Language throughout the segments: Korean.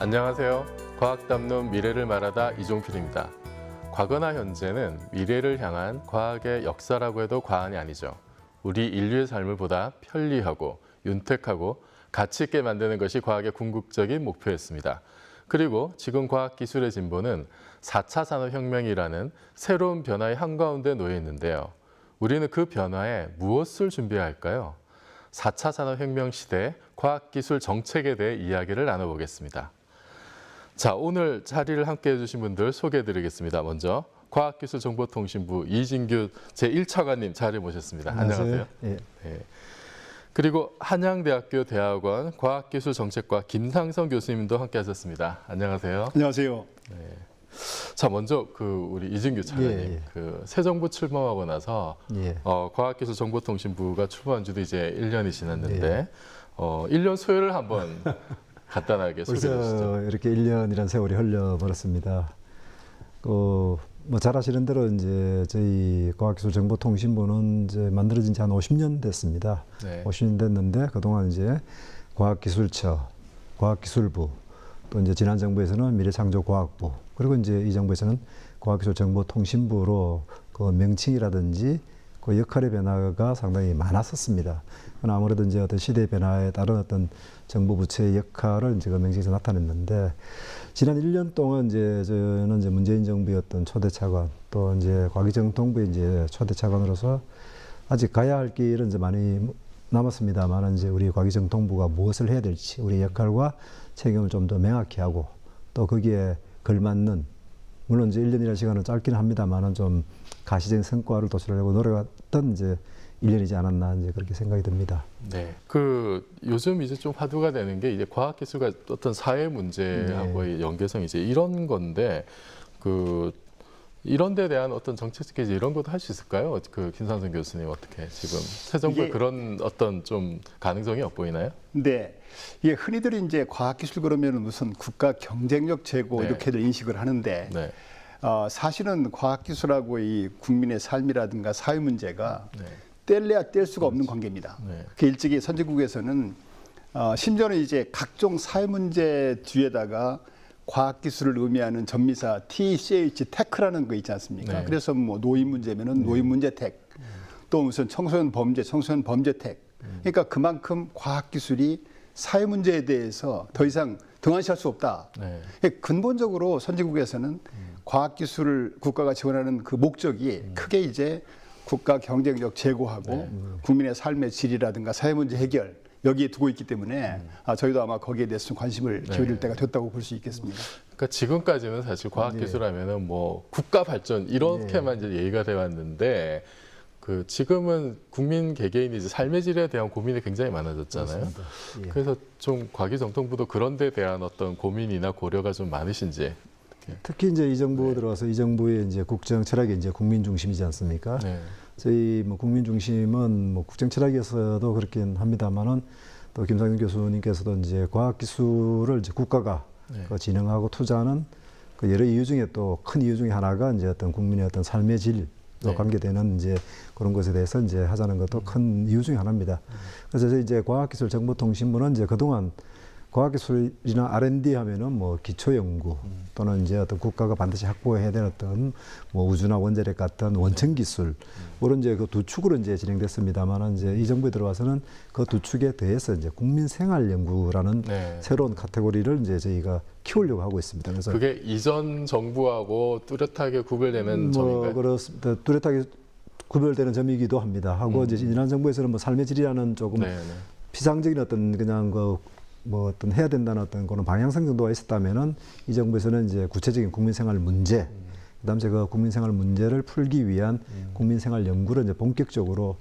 안녕하세요. 과학 담론 미래를 말하다 이종필입니다. 과거나 현재는 미래를 향한 과학의 역사라고 해도 과언이 아니죠. 우리 인류의 삶을 보다 편리하고 윤택하고 가치 있게 만드는 것이 과학의 궁극적인 목표였습니다. 그리고 지금 과학기술의 진보는 4차 산업혁명이라는 새로운 변화의 한가운데 놓여 있는데요. 우리는 그 변화에 무엇을 준비해야 할까요? 4차 산업혁명 시대 과학기술 정책에 대해 이야기를 나눠보겠습니다. 자, 오늘 자리를 함께해 주신 분들 소개해드리겠습니다. 먼저 과학기술정보통신부 이진규 제1차관님 자리에 모셨습니다. 안녕하세요. 예. 네. 그리고 한양대학교 대학원 과학기술정책과 김상성 교수님도 함께하셨습니다. 안녕하세요. 안녕하세요. 네. 자, 먼저 우리 이진규 차관님, 새 정부 출범하고 나서 과학기술정보통신부가 출범한 지도 이제 1년이 지났는데 1년 소요를 한번 간단하게 소개해 주시죠. 벌써 이렇게 1년이라는 세월이 흘려버렸습니다. 뭐 잘 아시는 대로 이제 저희 과학기술정보통신부는 이제 만들어진 지 한 50년 됐습니다. 네. 50년 됐는데 그동안 이제 과학기술처, 과학기술부, 또 이제 지난 정부에서는 미래창조과학부, 그리고 이제 이 정부에서는 과학기술정보통신부로 그 명칭이라든지 그 역할의 변화가 상당히 많았었습니다. 아무래도 이제 어떤 시대의 변화에 따른 어떤 정부 부처의 역할을 이제 그 명칭에서 나타냈는데, 지난 1년 동안 이제 저는 이제 문재인 정부의 어떤 초대 차관, 또 이제 과기정통부의 이제 초대 차관으로서 아직 가야 할 길은 이제 많이 남았습니다만, 이제 우리 과기정통부가 무엇을 해야 될지, 우리 역할과 책임을 좀 더 명확히 하고, 또 거기에 걸맞는, 물론 이제 1년이라는 시간은 짧긴 합니다만은 좀 가시적인 성과를 도출하려고 노력했던 이제 1년이지 않았나 이제 그렇게 생각이 듭니다. 네. 요즘 이제 좀 화두가 되는 게 이제 과학기술과 어떤 사회 문제하고의 연계성 이제 이런 건데 이런 데 대한 어떤 정책 스케줄 이런 것도 할 수 있을까요? 김상성 교수님 어떻게 지금 새 정부에 그런 어떤 좀 가능성이 엿보이나요? 네. 이게 흔히들 이제 과학기술 그러면 무슨 국가 경쟁력 제고 이렇게들 인식을 하는데 사실은 과학기술하고 이 국민의 삶이라든가 사회 문제가 뗄래야 뗄 수가 없는 관계입니다. 그 일찍이 선진국에서는 심지어는 이제 각종 사회 문제 뒤에다가 과학기술을 의미하는 전미사 TCH 테크라는 거 있지 않습니까? 그래서 뭐 노인 문제면은 노인 문제 텍, 또 무슨 청소년 범죄 텍. 그러니까 그만큼 과학기술이 사회 문제에 대해서 더 이상 등한시할 수 없다. 근본적으로 선진국에서는 과학기술을 국가가 지원하는 그 목적이 크게 이제 국가 경쟁력 제고하고 국민의 삶의 질이라든가 사회 문제 해결 여기에 두고 있기 때문에 저희도 아마 거기에 대해서 관심을 기울일 때가 됐다고 볼 수 있겠습니다. 그러니까 지금까지는 사실 과학기술하면은 뭐 국가 발전 이렇게만 이제 얘기가 돼 왔는데 지금은 국민 개개인이 이제 삶의 질에 대한 고민이 굉장히 많아졌잖아요. 그래서 좀 과기정통부도 그런 데 대한 어떤 고민이나 고려가 좀 많으신지. 특히 이제 이 정부 들어와서 이 정부의 이제 국정 철학이 이제 국민 중심이지 않습니까? 저희 뭐 국민 중심은 뭐 국정 철학에서도 그렇긴 합니다만은 또 김상현 교수님께서도 이제 과학기술을 이제 국가가 진흥하고 투자하는 여러 이유 중에 또 큰 이유 중에 하나가 이제 어떤 국민의 어떤 삶의 질로 관계되는 이제 그런 것에 대해서 이제 하자는 것도 큰 이유 중에 하나입니다. 그래서 이제 과학기술정보통신부는 이제 그동안 과학기술이나 R&D 하면은 뭐 기초연구 또는 이제 어떤 국가가 반드시 확보해야 될 어떤 뭐 우주나 원자력 같은 원천 기술, 그런 이제 그 두 축으로 이제 진행됐습니다만은 이제 이 정부에 들어와서는 그 두 축에 대해서 이제 국민생활연구라는 새로운 카테고리를 이제 저희가 키우려고 하고 있습니다. 그래서 그게 이전 정부하고 뚜렷하게 구별되는 점인가요? 그렇습니다. 뚜렷하게 구별되는 점이기도 합니다. 하고 이제 지난 정부에서는 뭐 삶의 질이라는 조금 피상적인 어떤 그냥 뭐 어떤 해야 된다는 어떤 그런 방향성 정도가 있었다면은 이 정부에서는 이제 구체적인 국민생활 문제, 그다음에 그 국민생활 문제를 풀기 위한 국민생활 연구를 이제 본격적으로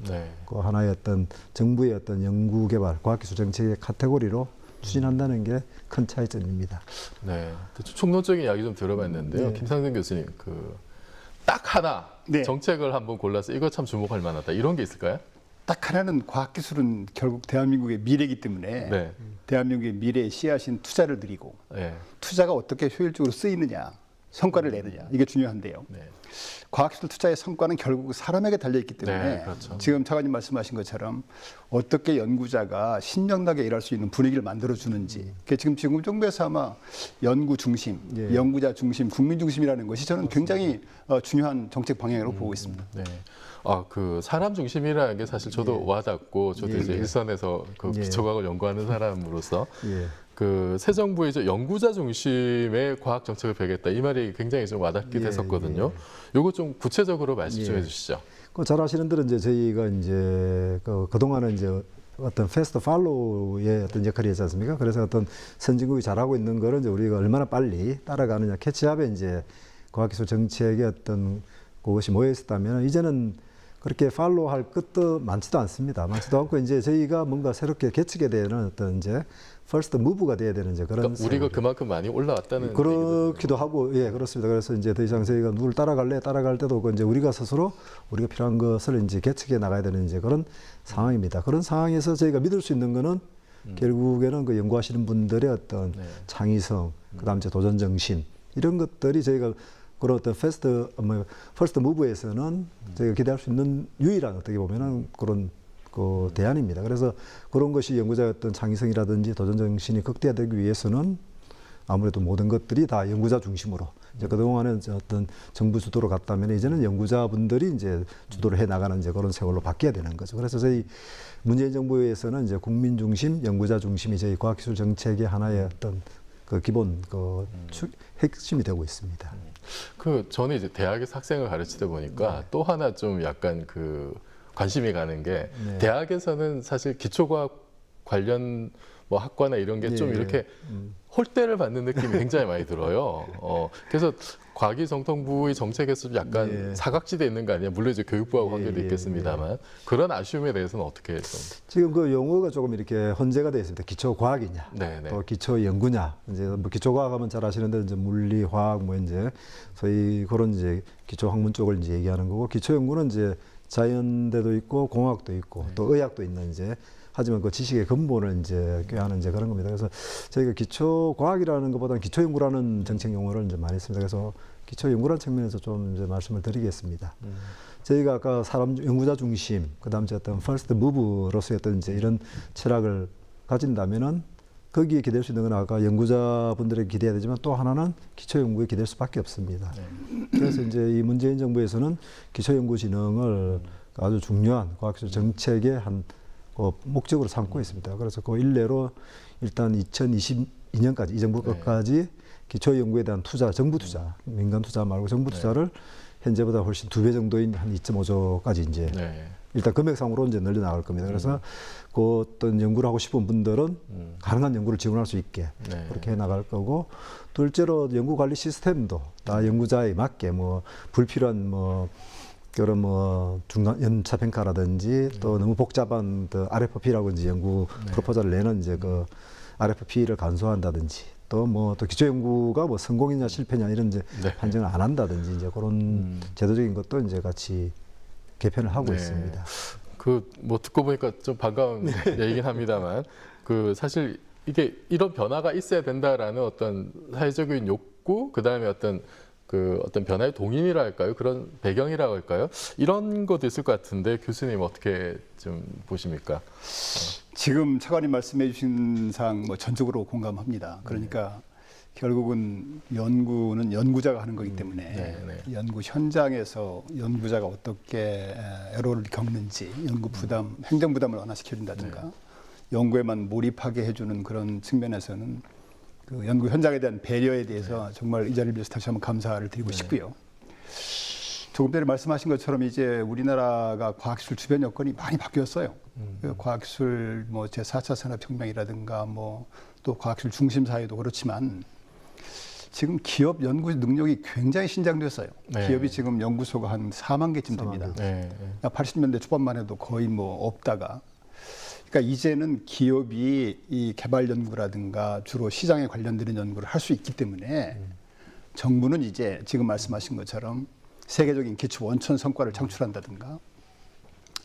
그 하나의 어떤 정부의 어떤 연구개발, 과학기술 정책의 카테고리로 추진한다는 게 큰 차이점입니다. 네, 총론적인 이야기 좀 들어봤는데요. 김상정 교수님, 딱 하나 정책을 한번 골라서 이거 참 주목할 만하다 이런 게 있을까요? 딱 하나는 과학기술은 결국 대한민국의 미래이기 때문에 대한민국의 미래에 씨앗인 투자를 드리고 투자가 어떻게 효율적으로 쓰이느냐, 성과를 내느냐 이게 중요한데요. 네. 과학기술 투자의 성과는 결국 사람에게 달려있기 때문에 네, 그렇죠. 지금 차관님 말씀하신 것처럼 어떻게 연구자가 신명나게 일할 수 있는 분위기를 만들어주는지 지금 정부에서 아마 연구 중심, 예. 연구자 중심, 국민 중심이라는 것이 저는 굉장히 중요한 정책 방향으로 보고 있습니다. 네. 그 사람 중심이라는 게 사실 저도 와닿고 저도 이제 일선에서 그 기초과학을 연구하는 사람으로서 그 새 정부의 이제 연구자 중심의 과학 정책을 펴겠다 이 말이 굉장히 좀 와닿게 됐었거든요. 요거 좀 구체적으로 말씀 좀 해주시죠. 잘 아시는 대로 이제 저희가 이제 그동안은 이제 어떤 패스트 팔로우의 어떤 역할이 있지 않습니까? 그래서 어떤 선진국이 잘하고 있는 거를 이제 우리가 얼마나 빨리 따라가느냐 캐치업에 이제 과학기술 정책의 어떤 그것이 모여 있었다면 이제는 그렇게 팔로우할 것도 많지도 않습니다. 많지도 않고 이제 저희가 뭔가 새롭게 개척에 되는 어떤 이제 퍼스트 무브가 돼야 되는 이제 그런 그러니까 우리가 그만큼 많이 올라왔다는 그렇기도 하고 예 그렇습니다. 그래서 이제 더 이상 저희가 누굴 따라갈 때도 이제 우리가 스스로 우리가 필요한 것을 이제 개척해 나가야 되는 이제 그런 상황입니다. 그런 상황에서 저희가 믿을 수 있는 거는 결국에는 그 연구하시는 분들의 어떤 창의성, 그다음 이제 도전 정신 이런 것들이 저희가 그런 어떤 퍼스트 무브에서는 저희가 기대할 수 있는 유일한 어떻게 보면은 그런 그 대안입니다. 그래서 그런 것이 연구자의 어떤 창의성이라든지 도전 정신이 극대화되기 위해서는 아무래도 모든 것들이 다 연구자 중심으로 이제 그동안은 어떤 정부 주도로 갔다면 이제는 연구자분들이 이제 주도를 해 나가는 이제 그런 세월로 바뀌어야 되는 거죠. 그래서 저희 문재인 정부에서는 이제 국민 중심, 연구자 중심이 저희 과학기술 정책의 하나의 어떤 그 기본 그 핵심이 되고 있습니다. 저는 이제 대학에서 학생을 가르치다 보니까 또 하나 좀 약간 관심이 가는 게 대학에서는 사실 기초과학 관련 뭐 학과나 이런 게 좀 이렇게 홀대를 받는 느낌이 굉장히 많이 들어요. 그래서 과기정통부의 정책에서 약간 사각지대에 있는 거 아니에요? 물론 이제 교육부하고 관계도 있겠습니다만 그런 아쉬움에 대해서는 어떻게 좀 지금 그 용어가 조금 이렇게 혼재가 되어 있습니다. 기초과학이냐, 또 기초연구냐. 이제 뭐 기초과학하면 잘 아시는데 이제 물리, 화학 뭐 이제 소위 그런 이제 기초학문 쪽을 이제 얘기하는 거고 기초연구는 이제 자연대도 있고 공학도 있고 또 의학도 있는 이제 하지만 그 지식의 근본을 이제 꾀하는 이제 그런 겁니다. 그래서 저희가 기초과학이라는 것보다는 기초연구라는 정책 용어를 이제 많이 씁니다. 그래서 기초연구라는 측면에서 좀 이제 말씀을 드리겠습니다. 저희가 아까 사람 연구자 중심, 그다음 이제 어떤 퍼스트 무브로서의 어떤 이제 이런 철학을 가진다면은 거기에 기댈 수 있는 건 아까 연구자분들에게 기대해야 되지만 또 하나는 기초연구에 기댈 수밖에 없습니다. 그래서 이제 이 문재인 정부에서는 기초연구진흥을 아주 중요한 과학기술 정책의 한 목적으로 삼고 있습니다. 그래서 그 일례로 일단 2022년까지 이 정부 끝까지 기초연구에 대한 투자, 정부 투자, 민간 투자 말고 정부 투자를 현재보다 훨씬 2배 정도인 한 2.5조까지 이제 일단 금액상으로 이제 늘려 나갈 겁니다. 그래서 그 어떤 연구를 하고 싶은 분들은 가능한 연구를 지원할 수 있게 그렇게 해 나갈 거고, 둘째로 연구 관리 시스템도 다 연구자에 맞게 뭐 불필요한 뭐 그런 뭐 중간 연차 평가라든지 또 너무 복잡한 그 RFP라고 이제 연구 프로포절을 내는 이제 그 RFP를 간소화한다든지 또 뭐 또 기초 연구가 뭐 성공이냐 실패냐 이런 이제 판정을 안 한다든지 이제 그런 제도적인 것도 이제 같이 개편을 하고 있습니다. 뭐 듣고 보니까 좀 반가운 얘기긴 합니다만 사실 이게 이런 변화가 있어야 된다라는 어떤 사회적인 욕구, 그다음에 어떤 변화의 동인이라 할까요? 그런 배경이라고 할까요? 이런 것도 있을 것 같은데 교수님 어떻게 좀 보십니까? 지금 차관님 말씀해 주신 사항 뭐 전적으로 공감합니다. 그러니까 결국은 연구는 연구자가 하는 거기 때문에 연구 현장에서 연구자가 어떻게 애로를 겪는지 연구 부담, 행정 부담을 완화시켜준다든가 연구에만 몰입하게 해주는 그런 측면에서는 그 연구 현장에 대한 배려에 대해서 정말 이 자리를 빌어서 다시 한번 감사를 드리고 싶고요. 조금 전에 말씀하신 것처럼 이제 우리나라가 과학기술 주변 여건이 많이 바뀌었어요. 과학기술 뭐 제4차 산업혁명이라든가 뭐 또 과학기술 중심 사회도 그렇지만 지금 기업 연구 능력이 굉장히 신장됐어요. 기업이 지금 연구소가 한 4만 개쯤 됩니다. 80년대 초반만 해도 거의 뭐 없다가, 그러니까 이제는 기업이 이 개발 연구라든가 주로 시장에 관련되는 연구를 할 수 있기 때문에 정부는 이제 지금 말씀하신 것처럼 세계적인 기초 원천 성과를 창출한다든가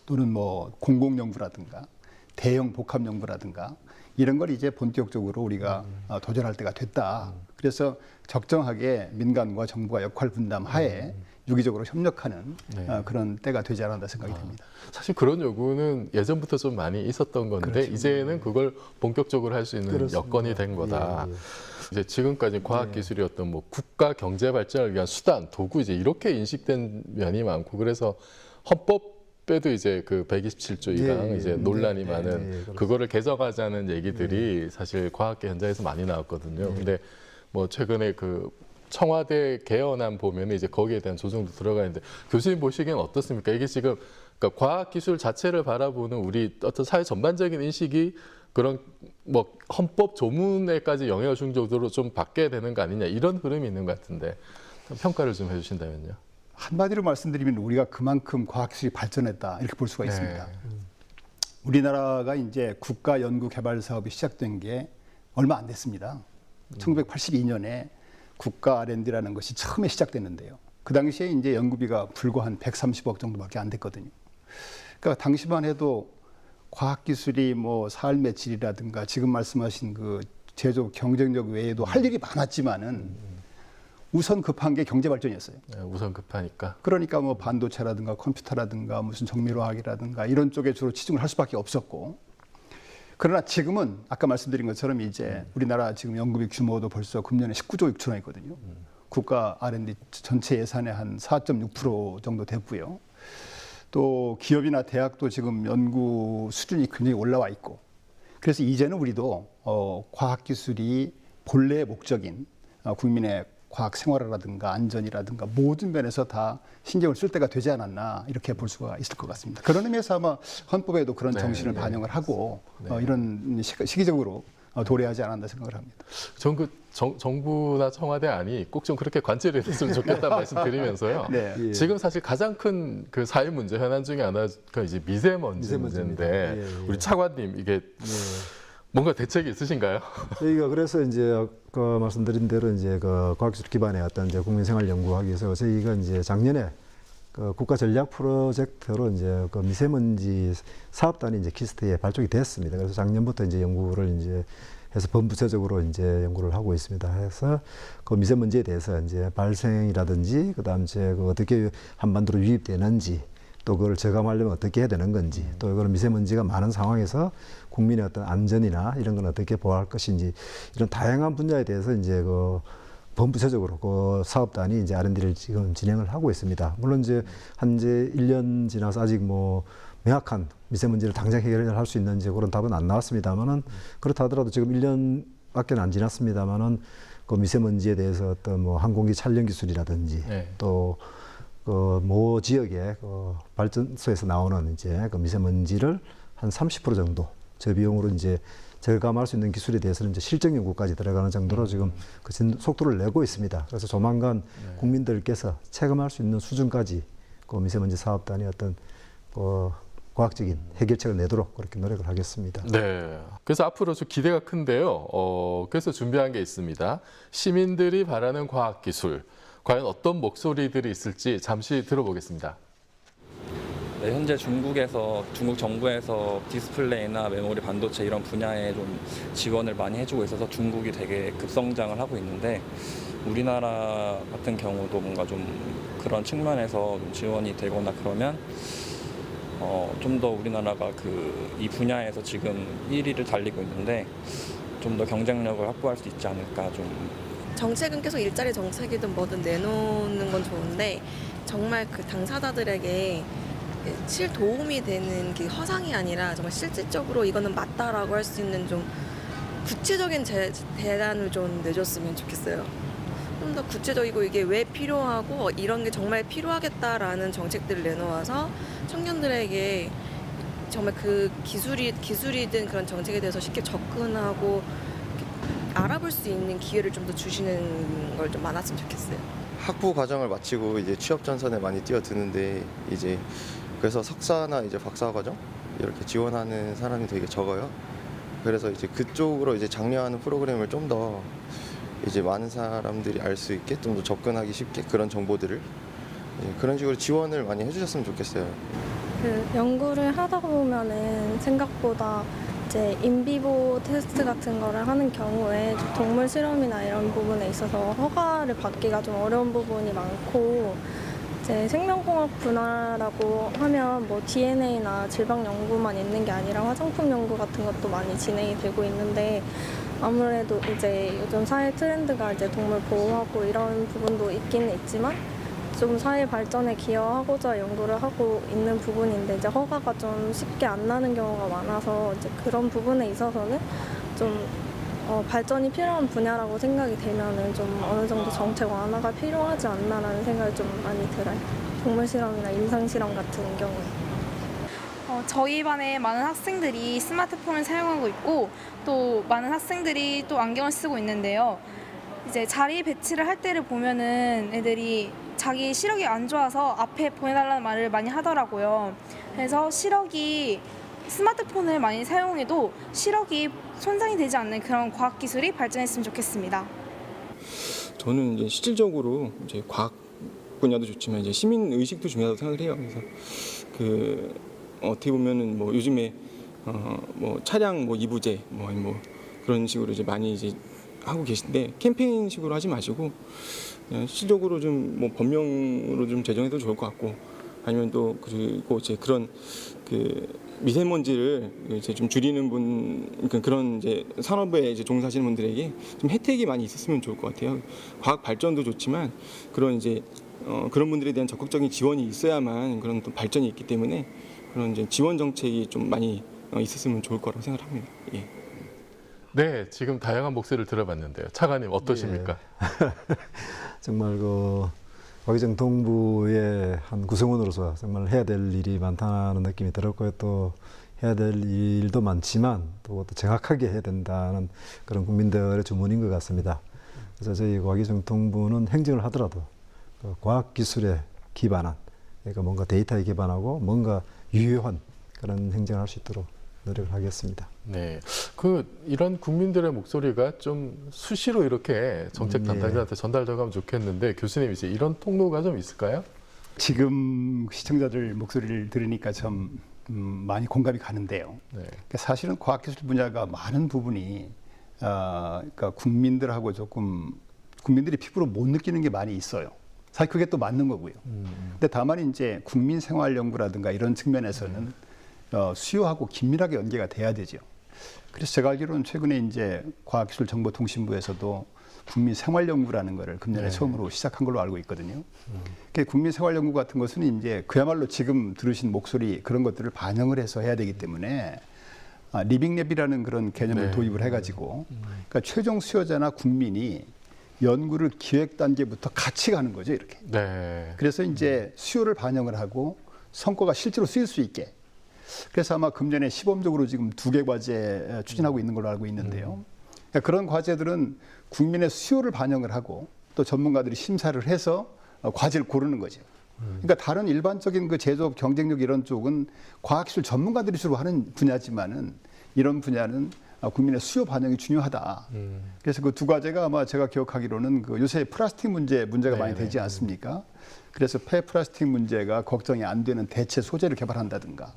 또는 뭐 공공 연구라든가 대형 복합연구라든가 이런 걸 이제 본격적으로 우리가 도전할 때가 됐다. 그래서 적정하게 민간과 정부가 역할 분담 하에 유기적으로 협력하는 그런 때가 되지 않았나 생각이 듭니다. 사실 그런 요구는 예전부터 좀 많이 있었던 건데 그렇죠. 이제는 그걸 본격적으로 할 수 있는 그렇습니다. 여건이 된 거다. 이제 지금까지 과학기술이 어떤 뭐 국가 경제 발전을 위한 수단, 도구 이제 이렇게 인식된 면이 많고 그래서 헌법에도 이제 그 127조 2강 이제 논란이 많은 그거를 개정하자는 얘기들이 사실 과학계 현장에서 많이 나왔거든요. 근데 뭐 최근에 그 청와대 개헌안 보면 이제 거기에 대한 조정도 들어가 있는데 교수님 보시기엔 어떻습니까? 이게 지금 그러니까 과학기술 자체를 바라보는 우리 어떤 사회 전반적인 인식이 그런 뭐 헌법 조문에까지 영향을 준 정도로 좀 바뀌어야 되는 거 아니냐 이런 흐름이 있는 것 같은데 평가를 좀 해주신다면요. 한마디로 말씀드리면 우리가 그만큼 과학기술이 발전했다 이렇게 볼 수가 있습니다. 우리나라가 이제 국가 연구 개발 사업이 시작된 게 얼마 안 됐습니다. 1982년에 국가 R&D라는 것이 처음에 시작됐는데요. 그 당시에 이제 연구비가 불과 한 130억 정도밖에 안 됐거든요. 그러니까 당시만 해도 과학기술이 뭐 삶의 질이라든가 지금 말씀하신 그 제조 경쟁력 외에도 할 일이 많았지만은 우선 급한 게 경제 발전이었어요. 우선 급하니까. 그러니까 뭐 반도체라든가 컴퓨터라든가 무슨 정밀화학이라든가 이런 쪽에 주로 치중을 할 수밖에 없었고. 그러나 지금은 아까 말씀드린 것처럼 이제 우리나라 지금 연구비 규모도 벌써 금년에 19조 6천억 원이거든요. 국가 R&D 전체 예산의 한 4.6% 정도 됐고요. 또 기업이나 대학도 지금 연구 수준이 굉장히 올라와 있고. 그래서 이제는 우리도 과학기술이 본래의 목적인 국민의 과학 생활이라든가 안전이라든가 모든 면에서 다 신경을 쓸 때가 되지 않았나 이렇게 볼 수가 있을 것 같습니다. 그런 의미에서 아마 헌법에도 그런 정신을 반영을 하고 이런 시기적으로 도래하지 않았나 생각을 합니다. 전 그 정부나 청와대 안이 꼭 좀 그렇게 관철이 됐으면 좋겠다는 말씀 드리면서요. 지금 사실 가장 큰 그 사회 문제 현안 중에 하나가 이제 미세먼지 문제인데 우리 차관님 이게 뭔가 대책이 있으신가요? 저희가 그래서 이제 아까 말씀드린 대로 이제 그 과학기술 기반의 어떤 이제 국민생활 연구하기 위해서 저희가 이제 작년에 그 국가 전략 프로젝트로 이제 그 미세먼지 사업단이 이제 키스트에 발족이 됐습니다. 그래서 작년부터 이제 연구를 이제 해서 범부처적으로 이제 연구를 하고 있습니다. 해서 그 미세먼지에 대해서 이제 발생이라든지 그다음 이제 그 어떻게 한반도로 유입되는지 또 그걸 저감하려면 어떻게 해야 되는 건지 또 이거는 미세먼지가 많은 상황에서 국민의 어떤 안전이나 이런 건 어떻게 보호할 것인지 이런 다양한 분야에 대해서 이제 그 범부처적으로 그 사업단이 이제 R&D를 지금 진행을 하고 있습니다. 물론 이제 한제 1년 지나서 아직 뭐 명확한 미세먼지를 당장 해결할 수 있는지 그런 답은 안 나왔습니다만은 그렇다 하더라도 지금 1년밖에 안 지났습니다만은 그 미세먼지에 대해서 어떤 뭐 항공기 촬영 기술이라든지 또 그 모 지역의 그 발전소에서 나오는 이제 그 미세먼지를 한 30% 정도 저비용으로 이제 절감할 수 있는 기술에 대해서는 이제 실证연구까지 들어가는 정도로 지금 그 속도를 내고 있습니다. 그래서 조만간 국민들께서 체감할 수 있는 수준까지 그 미세먼지 사업단이 어떤 과학적인 해결책을 내도록 그렇게 노력을 하겠습니다. 네. 그래서 앞으로 좀 기대가 큰데요. 그래서 준비한 게 있습니다. 시민들이 바라는 과학기술. 과연 어떤 목소리들이 있을지 잠시 들어보겠습니다. 네, 현재 중국 정부에서 디스플레이나 메모리 반도체 이런 분야에 좀 지원을 많이 해주고 있어서 중국이 되게 급성장을 하고 있는데 우리나라 같은 경우도 뭔가 좀 그런 측면에서 좀 지원이 되거나 그러면 좀 더 우리나라가 이 분야에서 지금 1위를 달리고 있는데 좀 더 경쟁력을 확보할 수 있지 않을까 좀. 정책은 계속 일자리 정책이든 뭐든 내놓는 건 좋은데 정말 그 당사자들에게 실 도움이 되는 게 허상이 아니라 정말 실질적으로 이거는 맞다라고 할 수 있는 좀 구체적인 대안을 좀 내줬으면 좋겠어요. 좀 더 구체적이고 이게 왜 필요하고 이런 게 정말 필요하겠다라는 정책들을 내놓아서 청년들에게 정말 그 기술이든 그런 정책에 대해서 쉽게 접근하고 알아볼 수 있는 기회를 좀 더 주시는 걸 좀 많았으면 좋겠어요. 학부 과정을 마치고 이제 취업 전선에 많이 뛰어드는데 이제 그래서 석사나 이제 박사 과정 이렇게 지원하는 사람이 되게 적어요. 그래서 이제 그쪽으로 이제 장려하는 프로그램을 좀 더 이제 많은 사람들이 알 수 있게 좀 더 접근하기 쉽게 그런 정보들을 그런 식으로 지원을 많이 해주셨으면 좋겠어요. 그 연구를 하다 보면은 생각보다 이제 인비보 테스트 같은 거를 하는 경우에 동물 실험이나 이런 부분에 있어서 허가를 받기가 좀 어려운 부분이 많고, 이제 생명공학 분야라고 하면 뭐 DNA나 질병 연구만 있는 게 아니라 화장품 연구 같은 것도 많이 진행이 되고 있는데, 아무래도 이제 요즘 사회 트렌드가 이제 동물 보호하고 이런 부분도 있기는 있지만 좀 사회 발전에 기여하고자 연구를 하고 있는 부분인데, 이제 허가가 좀 쉽게 안 나는 경우가 많아서 이제 그런 부분에 있어서는 좀 발전이 필요한 분야라고 생각이 되면은 좀 어느 정도 정책 완화가 필요하지 않나라는 생각이 좀 많이 들어요. 동물 실험이나 임상 실험 같은 경우에. 저희 반에 많은 학생들이 스마트폰을 사용하고 있고, 또 많은 학생들이 또 안경을 쓰고 있는데요. 이제 자리 배치를 할 때를 보면은 애들이 자기 시력이 안 좋아서 앞에 보내달라는 말을 많이 하더라고요. 그래서 시력이 스마트폰을 많이 사용해도 시력이 손상이 되지 않는 그런 과학 기술이 발전했으면 좋겠습니다. 저는 이제 실질적으로 이제 과학 분야도 좋지만 이제 시민 의식도 중요하다고 생각을 해요. 그래서 그 어떻게 보면은 뭐 요즘에 뭐 차량 뭐 이부제 뭐 그런 식으로 이제 많이 이제 하고 계신데, 캠페인식으로 하지 마시고 그냥 실질적으로 좀 뭐 법령으로 좀 제정해도 좋을 것 같고, 아니면 또 그리고 이제 그런 그 미세먼지를 이제 좀 줄이는 그런 이제 산업에 이제 종사하시는 분들에게 좀 혜택이 많이 있었으면 좋을 것 같아요. 과학 발전도 좋지만 그런 이제 그런 분들에 대한 적극적인 지원이 있어야만 그런 또 발전이 있기 때문에 그런 이제 지원 정책이 좀 많이 있었으면 좋을 거라고 생각을 합니다. 예. 네, 지금 다양한 목소리를 들어봤는데요. 차관님 어떠십니까? 예. 정말 그 과기정 동부의 한 구성원으로서 정말 해야 될 일이 많다는 느낌이 들었고요. 또 해야 될 일도 많지만 또 정확하게 해야 된다는 그런 국민들의 주문인 것 같습니다. 그래서 저희 과기정 동부는 행정을 하더라도 그 과학기술에 기반한, 그러니까 뭔가 데이터에 기반하고 뭔가 유효한 그런 행정을 할 수 있도록 노력을 하겠습니다. 네, 이런 국민들의 목소리가 좀 수시로 이렇게 정책 담당자한테 전달되면 좋겠는데, 교수님 이제 이런 통로가 좀 있을까요? 지금 시청자들 목소리를 들으니까 참 많이 공감이 가는데요. 네. 그러니까 사실은 과학기술 분야가 많은 부분이 그러니까 국민들하고 조금 국민들이 피부로 못 느끼는 게 많이 있어요. 사실 그게 또 맞는 거고요. 근데 다만 이제 국민생활연구라든가 이런 측면에서는 수요하고 긴밀하게 연계가 돼야 되죠. 그래서 제가 알기로는 최근에 이제 과학기술정보통신부에서도 국민생활연구라는 거를 금년에 처음으로 시작한 걸로 알고 있거든요. 국민생활연구 같은 것은 이제 그야말로 지금 들으신 목소리 그런 것들을 반영을 해서 해야 되기 때문에 리빙랩이라는 그런 개념을 도입을 해가지고, 그러니까 최종 수요자나 국민이 연구를 기획 단계부터 같이 가는 거죠, 이렇게. 그래서 이제 수요를 반영을 하고 성과가 실제로 쓰일 수 있게. 그래서 아마 금년에 시범적으로 지금 2개 과제 추진하고 있는 걸로 알고 있는데요. 그러니까 그런 과제들은 국민의 수요를 반영을 하고 또 전문가들이 심사를 해서 과제를 고르는 거죠. 그러니까 다른 일반적인 그 제조업 경쟁력 이런 쪽은 과학기술 전문가들이 주로 하는 분야지만은 이런 분야는 국민의 수요 반영이 중요하다. 그래서 그 2과제가 아마 제가 기억하기로는 그 요새 플라스틱 문제가 많이 되지 않습니까? 그래서 폐플라스틱 문제가 걱정이 안 되는 대체 소재를 개발한다든가,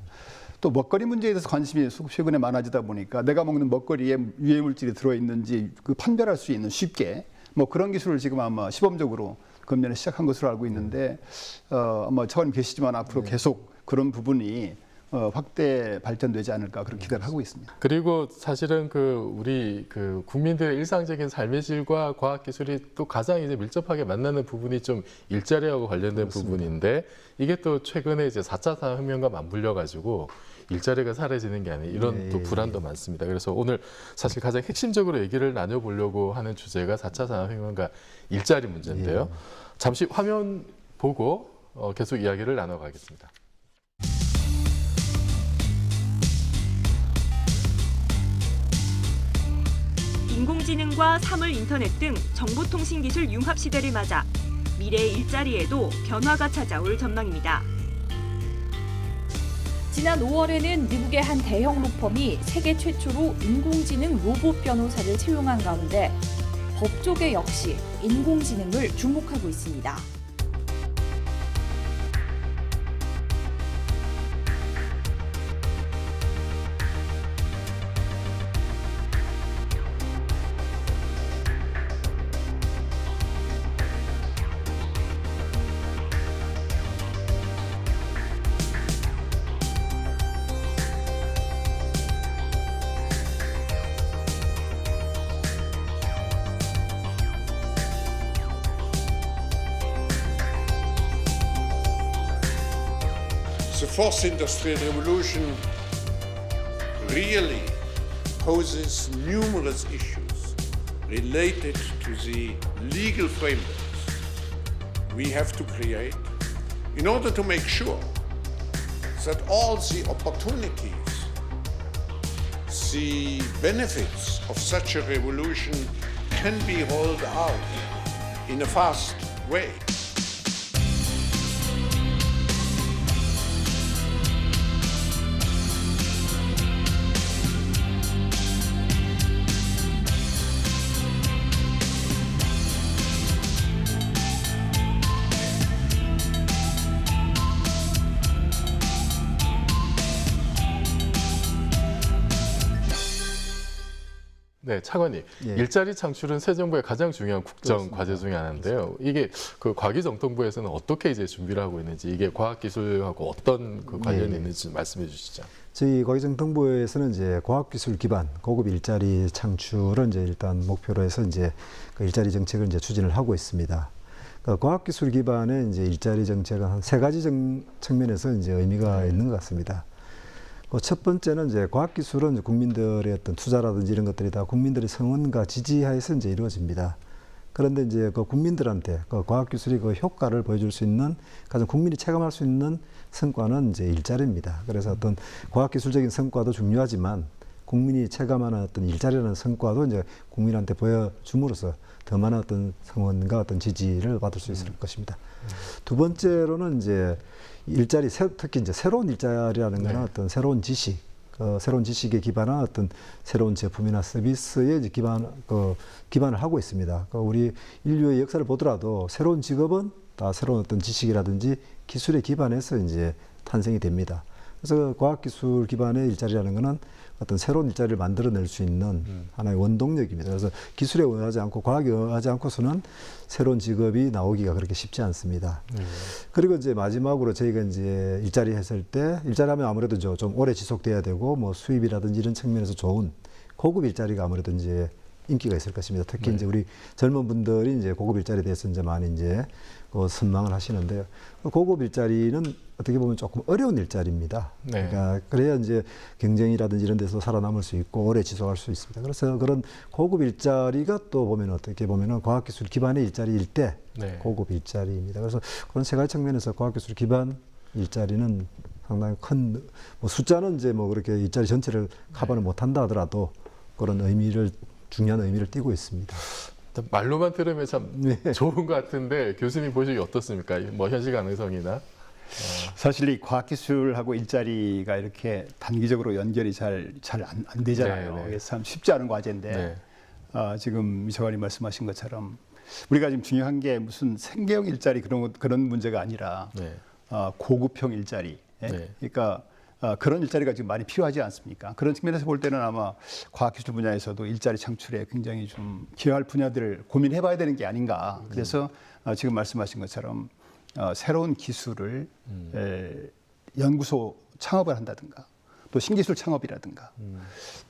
또 먹거리 문제에 대해서 관심이 최근에 많아지다 보니까 내가 먹는 먹거리에 유해 물질이 들어있는지 그 판별할 수 있는 쉽게 뭐 그런 기술을 지금 아마 시범적으로 금년에 시작한 것으로 알고 있는데, 아마 차관님 계시지만 앞으로 계속 그런 부분이 확대 발전되지 않을까 그런 기대를 하고 있습니다. 그리고 사실은 우리 국민들의 일상적인 삶의 질과 과학 기술이 또 가장 이제 밀접하게 만나는 부분이 좀 일자리하고 관련된 부분인데, 이게 또 최근에 이제 4차 산업혁명과 맞물려 가지고 일자리가 사라지는 게 아닌 이런 또 불안도 많습니다. 그래서 오늘 사실 가장 핵심적으로 얘기를 나눠보려고 하는 주제가 4차 산업혁명과 일자리 문제인데요. 잠시 화면 보고 계속 이야기를 나눠가겠습니다. 인공지능과 사물 인터넷 등 정보통신기술 융합 시대를 맞아 미래의 일자리에도 변화가 찾아올 전망입니다. 지난 5월에는 미국의 한 대형 로펌이 세계 최초로 인공지능 로봇 변호사를 채용한 가운데 법조계 역시 인공지능을 주목하고 있습니다. fourth industrial revolution really poses numerous issues related to the legal frameworks we have to create in order to make sure that all the opportunities, the benefits of such a revolution can be rolled out in a fast way. 네, 차관님. 예. 일자리 창출은 새 정부의 가장 중요한 국정 과제 중에 하나인데요. 이게 그 과기정통부에서는 어떻게 이제 준비를 하고 있는지, 이게 과학기술하고 어떤 그 관련이 있는지 말씀해 주시죠. 저희 과기정통부에서는 이제 과학기술 기반 고급 일자리 창출을 이제 일단 목표로 해서 이제 그 일자리 정책을 이제 추진을 하고 있습니다. 그러니까 과학기술 기반의 이제 일자리 정책은 한 3가지 측면에서 이제 의미가 있는 것 같습니다. 첫 번째는 이제 과학기술은 이제 국민들의 어떤 투자라든지 이런 것들이 다 국민들의 성원과 지지하에서 이제 이루어집니다. 그런데 이제 그 국민들한테 그 과학기술이 그 효과를 보여줄 수 있는 가장 국민이 체감할 수 있는 성과는 이제 일자리입니다. 그래서 어떤 과학기술적인 성과도 중요하지만 국민이 체감하는 어떤 일자리라는 성과도 이제 국민한테 보여줌으로써 더 많은 어떤 성원과 어떤 지지를 받을 수 있을 것입니다. 두 번째로는 이제 일자리, 특히 이제 새로운 일자리라는 거는 어떤 새로운 지식, 새로운 지식에 기반한 어떤 새로운 제품이나 서비스에 이제 기반을 하고 있습니다. 우리 인류의 역사를 보더라도 새로운 직업은 다 새로운 어떤 지식이라든지 기술에 기반해서 이제 탄생이 됩니다. 그래서 과학기술 기반의 일자리라는 거는 어떤 새로운 일자리를 만들어낼 수 있는 하나의 원동력입니다. 그래서 기술에 의하지 않고 과학에 의하지 않고서는 새로운 직업이 나오기가 그렇게 쉽지 않습니다. 그리고 이제 마지막으로 저희가 이제 일자리 했을 때 일자리하면 아무래도 좀 오래 지속돼야 되고 뭐 수입이라든지 이런 측면에서 좋은 고급 일자리가 아무래도 이제 인기가 있을 것입니다. 특히 이제 우리 젊은 분들이 이제 고급 일자리에 대해서 이제 많이 이제 선망을 하시는데요. 고급 일자리는 어떻게 보면 조금 어려운 일자리입니다. 그러니까 그래야 이제 경쟁이라든지 이런 데서 살아남을 수 있고 오래 지속할 수 있습니다. 그래서 그런 고급 일자리가 또 보면 어떻게 보면은 과학기술 기반의 일자리일 때 고급 일자리입니다. 그래서 그런 세 가지 측면에서 과학기술 기반 일자리는 상당히 큰 뭐 숫자는 이제 뭐 그렇게 일자리 전체를 커버는 못한다 하더라도 그런 의미를 중요한 의미를 띠고 있습니다. 말로만 들으면 참 좋은 것 같은데 교수님 보시기 어떻습니까? 뭐 현실 가능성이나? 사실 이 과학기술하고 일자리가 이렇게 단기적으로 연결이 잘 안 되잖아요. 그래서 참 쉽지 않은 과제인데 지금 이 차관이 말씀하신 것처럼 우리가 지금 중요한 게 무슨 생계형 일자리 그런 문제가 아니라 고급형 일자리. 그러니까 그런 일자리가 지금 많이 필요하지 않습니까? 그런 측면에서 볼 때는 아마 과학기술 분야에서도 일자리 창출에 굉장히 좀 기여할 분야들을 고민해봐야 되는 게 아닌가. 그래서 지금 말씀하신 것처럼 새로운 기술을 연구소 창업을 한다든가 또 신기술 창업이라든가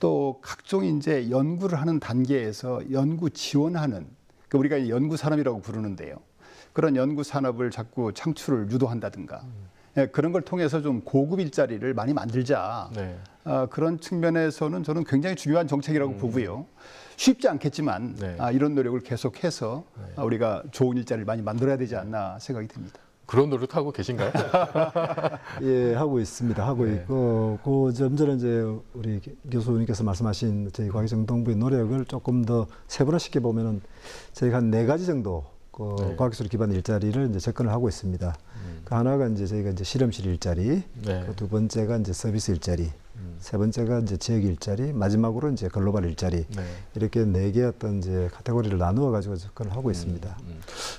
또 각종 이제 연구를 하는 단계에서 연구 지원하는 그러니까 우리가 연구 산업이라고 부르는데요. 그런 연구 산업을 자꾸 창출을 유도한다든가 그런 걸 통해서 좀 고급 일자리를 많이 만들자. 그런 측면에서는 저는 굉장히 중요한 정책이라고 보고요. 쉽지 않겠지만 이런 노력을 계속해서 우리가 좋은 일자리를 많이 만들어야 되지 않나 생각이 듭니다. 그런 노력하고 계신가요? 예, 하고 있습니다. 하고 있고 그 좀 전에 이제 우리 교수님께서 말씀하신 저희 과기정통부의 노력을 조금 더 세분화시켜 보면은 저희가 한 4가지 정도 과학기술 기반 일자리를 이제 접근을 하고 있습니다. 그 하나가 이제 저희가 이제 실험실 일자리, 그 두 번째가 이제 서비스 일자리, 세 번째가 이제 지역 일자리, 마지막으로 이제 글로벌 일자리 이렇게 4개 어떤 이제 카테고리를 나누어 가지고 접근을 하고 있습니다.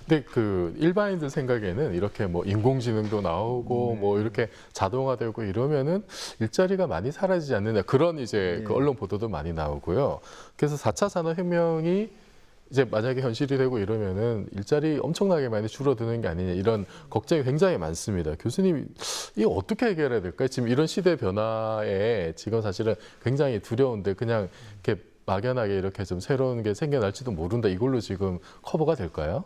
근데 그 일반인들 생각에는 이렇게 뭐 인공지능도 나오고 뭐 이렇게 자동화되고 이러면은 일자리가 많이 사라지지 않느냐 그런 이제 그 언론 보도도 많이 나오고요. 그래서 4차 산업혁명이 이제 만약에 현실이 되고 이러면은 일자리 엄청나게 많이 줄어드는 게 아니냐 이런 걱정이 굉장히 많습니다. 교수님, 이 어떻게 해결해야 될까요? 지금 이런 시대 변화에 지금 사실은 굉장히 두려운데 그냥 이렇게 막연하게 이렇게 좀 새로운 게 생겨날지도 모른다 이걸로 지금 커버가 될까요?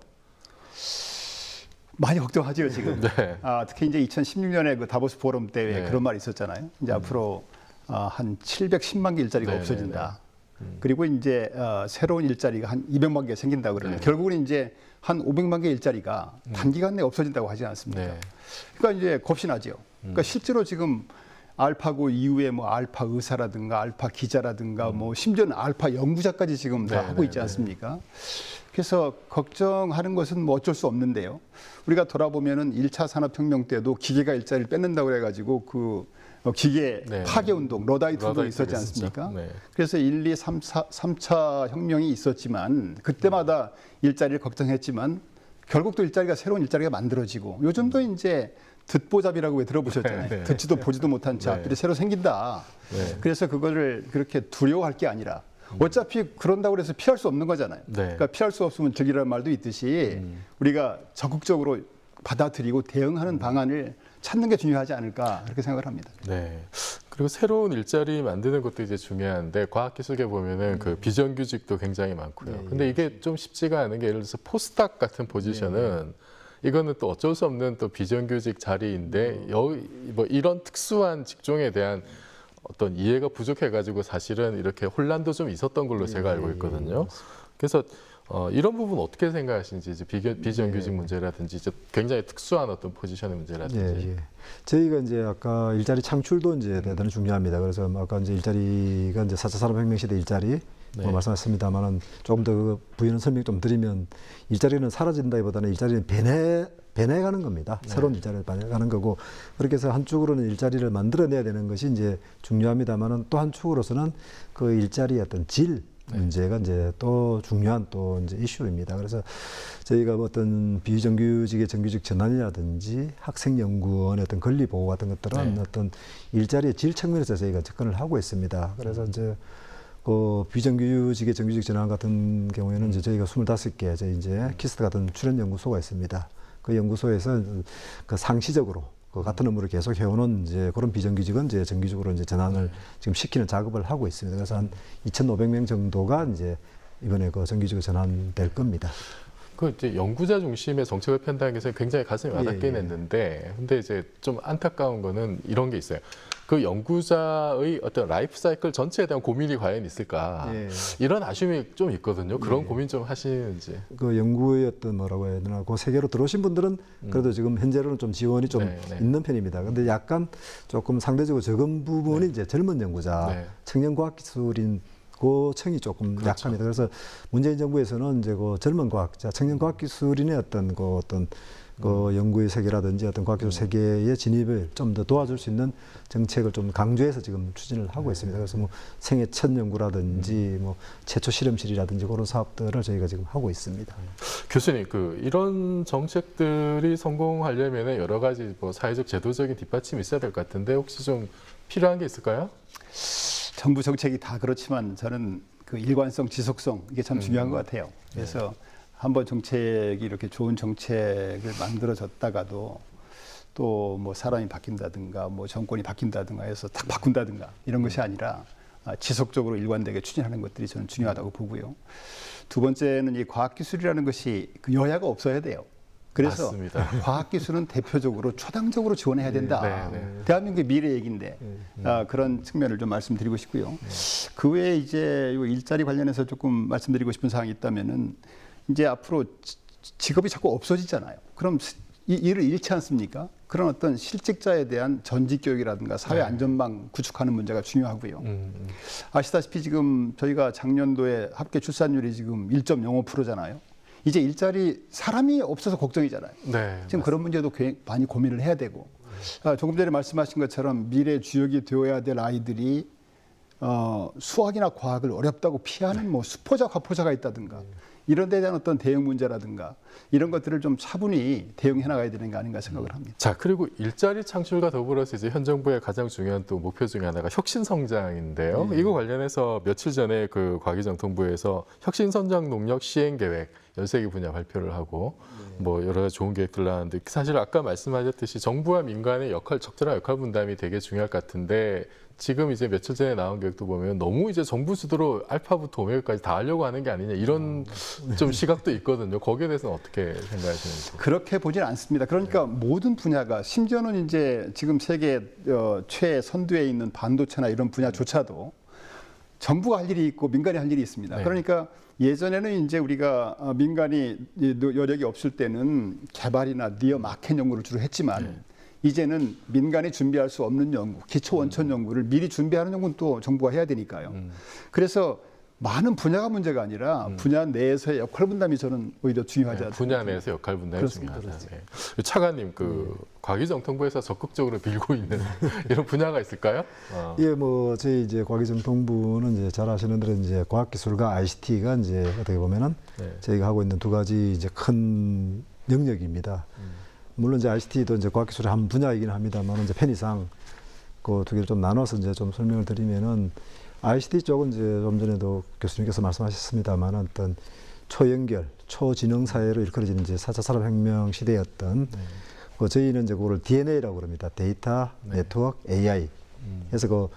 많이 걱정하죠 지금. 네. 특히 이제 2016년에 그 다보스 포럼 때 네. 그런 말이 있었잖아요. 이제 앞으로 한 710만 개 일자리가 네, 없어진다. 그리고 이제 새로운 일자리가 한 200만 개 생긴다 그러면 결국은 이제 한 500만 개 일자리가 단기간 내에 없어진다고 하지 않습니까? 네. 그러니까 이제 겁신하죠. 그러니까 실제로 지금 알파고 이후에 뭐 알파 의사라든가 알파 기자라든가 뭐 심지어는 알파 연구자까지 지금 다 하고 있지 않습니까? 그래서 걱정하는 것은 뭐 어쩔 수 없는데요. 우리가 돌아보면은 1차 산업혁명 때도 기계가 일자리를 뺏는다고 그래가지고 그 기계 파괴 운동, 러다이트 운동이 있었지 않습니까? 그래서 1, 2, 3차 혁명이 있었지만 그때마다 일자리를 걱정했지만 결국 또 일자리가 새로운 일자리가 만들어지고 요즘도 이제 듣보잡이라고 왜 들어보셨잖아요. 듣지도 보지도 못한 잡들이 새로 생긴다. 그래서 그거를 그렇게 두려워할 게 아니라 어차피 그런다고 해서 피할 수 없는 거잖아요. 그러니까 피할 수 없으면 즐기라는 말도 있듯이 우리가 적극적으로 받아들이고 대응하는 방안을 찾는 게 중요하지 않을까 그렇게 생각을 합니다. 네. 그리고 새로운 일자리 만드는 것도 이제 중요한데 과학기술계 보면은 그 비정규직도 굉장히 많고요. 근데 이게 좀 쉽지가 않은 게 예를 들어서 포스닥 같은 포지션은 이거는 또 어쩔 수 없는 또 비정규직 자리인데 뭐 이런 특수한 직종에 대한 어떤 이해가 부족해가지고 사실은 이렇게 혼란도 좀 있었던 걸로 제가 알고 있거든요. 그래서 이런 부분 어떻게 생각하시는지 이제 비정규직 문제라든지 이제 굉장히 특수한 어떤 포지션의 문제라든지. 저희가 이제 아까 일자리 창출도 이제 대단히 중요합니다. 그래서 아까 이제 일자리가 이제 4차 산업혁명 시대 일자리 뭐 말씀하셨습니다만은 조금 더 부연 설명 좀 드리면 일자리는 사라진다기보다는 일자리는 배내가는 겁니다. 새로운 일자리를 배내가는 거고 그렇게 해서 한쪽으로는 일자리를 만들어내야 되는 것이 이제 중요합니다만은 또 한쪽으로서는 그 일자리의 어떤 질 문제가 이제 또 중요한 또 이제 이슈입니다. 그래서 저희가 어떤 비정규직의 정규직 전환이라든지 학생연구원의 어떤 권리 보호 같은 것들은 어떤 일자리의 질 측면에서 저희가 접근을 하고 있습니다. 그래서 이제 그 비정규직의 정규직 전환 같은 경우에는 이제 저희가 25개 이제 키스트 같은 출연 연구소가 있습니다. 그 연구소에서 그 상시적으로 그 같은 업무를 계속 해오는 이제 그런 비정규직은 이제 정규직으로 이제 전환을 지금 시키는 작업을 하고 있습니다. 그래서 한 2,500명 정도가 이제 이번에 그 정규직으로 전환될 겁니다. 그 이제 연구자 중심의 정책을 편다는 게 굉장히 가슴이 와닿긴 했는데, 근데 이제 좀 안타까운 거는 이런 게 있어요. 그 연구자의 어떤 라이프 사이클 전체에 대한 고민이 과연 있을까? 이런 아쉬움이 좀 있거든요. 그런 고민 좀 하시는지. 그 연구의 어떤 뭐라고 해야 되나, 그 세계로 들어오신 분들은 그래도 지금 현재로는 좀 지원이 좀 있는 편입니다. 근데 약간 조금 상대적으로 적은 부분이 이제 젊은 연구자, 청년 과학기술인 그 층이 조금 약합니다. 그래서 문재인 정부에서는 이제 그 젊은 과학자, 청년 과학기술인의 어떤 그 연구의 세계라든지 어떤 과학기술 세계의 진입을 좀 더 도와줄 수 있는 정책을 좀 강조해서 지금 추진을 하고 있습니다. 그래서 뭐 생애 첫 연구라든지 뭐 최초 실험실이라든지 그런 사업들을 저희가 지금 하고 있습니다. 교수님, 그 이런 정책들이 성공하려면 여러 가지 뭐 사회적 제도적인 뒷받침이 있어야 될 것 같은데 혹시 좀 필요한 게 있을까요? 정부 정책이 다 그렇지만 저는 그 일관성, 지속성 이게 참 중요한 것 같아요. 그래서 한번 정책이 이렇게 좋은 정책을 만들어졌다가도 또 뭐 사람이 바뀐다든가 뭐 정권이 바뀐다든가 해서 딱 바꾼다든가 이런 것이 아니라 지속적으로 일관되게 추진하는 것들이 저는 중요하다고 보고요. 두 번째는 이 과학기술이라는 것이 그 여야가 없어야 돼요. 그래서 맞습니다. 과학기술은 대표적으로 초당적으로 지원해야 된다. 대한민국의 미래 얘기인데 그런 측면을 좀 말씀드리고 싶고요. 그 외에 이제 일자리 관련해서 조금 말씀드리고 싶은 사항이 있다면은 이제 앞으로 직업이 자꾸 없어지잖아요. 그럼 이 일을 잃지 않습니까? 그런 어떤 실직자에 대한 전직 교육이라든가 사회 안전망 구축하는 문제가 중요하고요. 아시다시피 지금 저희가 작년도에 합계 출산율이 지금 1.05%잖아요. 이제 일자리 사람이 없어서 걱정이잖아요. 지금 맞습니다. 그런 문제도 많이 고민을 해야 되고 조금 전에 말씀하신 것처럼 미래 주역이 되어야 될 아이들이 수학이나 과학을 어렵다고 피하는 뭐 수포자, 과포자가 있다든가 이런 데에 대한 어떤 대응 문제라든가 이런 것들을 좀 차분히 대응해 나가야 되는 게 아닌가 생각을 합니다. 자, 그리고 일자리 창출과 더불어서 이제 현 정부의 가장 중요한 또 목표 중에 하나가 혁신 성장인데요. 이거 관련해서 며칠 전에 그 과기정통부에서 혁신 성장 농력 시행 계획 13개 분야 발표를 하고 뭐 여러 가지 좋은 계획들 나왔는데 사실 아까 말씀하셨듯이 정부와 민간의 적절한 역할 분담이 되게 중요할 것 같은데 지금 이제 며칠 전에 나온 계획도 보면 너무 이제 정부 주도로 알파부터 오메가까지 다 하려고 하는 게 아니냐 이런 좀 시각도 있거든요. 거기에 대해서는 어떻게 생각하시는지? 그렇게 보지는 않습니다. 그러니까 모든 분야가 심지어는 이제 지금 세계 최선두에 있는 반도체나 이런 분야조차도 정부가 할 일이 있고 민간이 할 일이 있습니다. 네. 그러니까 예전에는 이제 우리가 민간이 여력이 없을 때는 개발이나 니어 마켓 연구를 주로 했지만 이제는 민간이 준비할 수 없는 연구, 기초 원천 연구를 미리 준비하는 연구는 또 정부가 해야 되니까요. 그래서 많은 분야가 문제가 아니라 분야 내에서의 역할 분담이 저는 오히려 중요하지 않습니까? 분야 내에서 역할 분담이 중요하다. 네. 차관님, 과기정통부에서 적극적으로 밀고 있는 이런 분야가 있을까요? 예, 뭐 저희 이제 과기정통부는 이제 잘 아시는 대로 이제 과학기술과 ICT가 이제 어떻게 보면은 저희가 하고 있는 두 가지 이제 큰 영역입니다. 물론 이제 ICT도 이제 과학기술의 한 분야이긴 합니다만 이제 편의상 그 두 개를 좀 나눠서 이제 좀 설명을 드리면은 ICT 쪽은 이제 좀 전에도 교수님께서 말씀하셨습니다만 어떤 초연결, 초지능 사회로 일컬어지는 이제 4차 산업혁명 시대였던 그 저희는 이제 그거를 DNA라고 그럽니다. 데이터, 네트워크, AI. 해서 그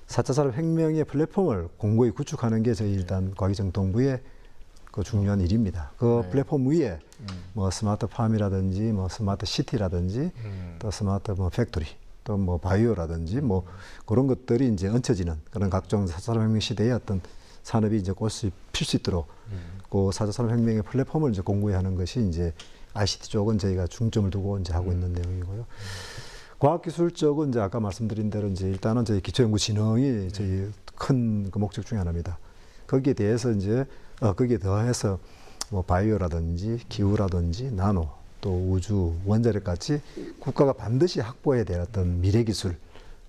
4차 산업혁명의 플랫폼을 공고히 구축하는 게 저희 일단 과기정통부의 그 중요한 일입니다. 그 플랫폼 위에 뭐 스마트팜이라든지 뭐 스마트 시티라든지 또 스마트 뭐 팩토리 또 뭐 바이오라든지 뭐 그런 것들이 이제 얹혀지는 그런 각종 4차 산업혁명 시대의 어떤 산업이 이제 꽃이 필 수 있도록 그 4차 산업혁명의 플랫폼을 이제 공고히 하는 것이 이제 ICT 쪽은 저희가 중점을 두고 이제 하고 있는 내용이고요. 과학기술 쪽은 이제 아까 말씀드린 대로 이제 일단은 저희 기초연구진흥이 저희 큰 그 목적 중에 하나입니다. 거기에 대해서 이제 거기에 더해서 뭐 바이오라든지 기후라든지 나노 또 우주 원자력 같이 국가가 반드시 확보해야 될 어떤 미래 기술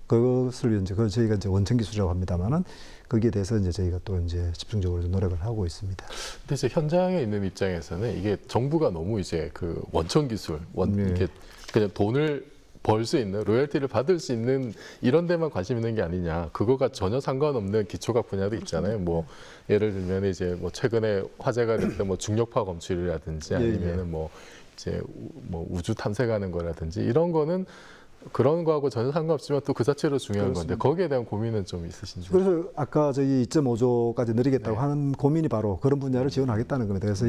그것을 이제 저희가 이제 원천 기술이라고 합니다만은 거기에 대해서 이제 저희가 또 이제 집중적으로 노력을 하고 있습니다. 근데 이제 현장에 있는 입장에서는 이게 정부가 너무 이제 그 원천 기술, 이렇게 그냥 돈을 벌 수 있는 로열티를 받을 수 있는 이런 데만 관심 있는 게 아니냐. 그거가 전혀 상관없는 기초과학 분야도 있잖아요. 뭐 예를 들면 이제 뭐 최근에 화제가 됐던 뭐 중력파 검출이라든지 아니면은 뭐 이제 뭐 우주 탐색하는 거라든지 이런 거는 그런 거하고 전혀 상관없지만 또 그 자체로 중요한 건데 거기에 대한 고민은 좀 있으신지? 그래서 아까 저희 2.5조까지 늘리겠다고 하는 고민이 바로 그런 분야를 지원하겠다는 겁니다. 그래서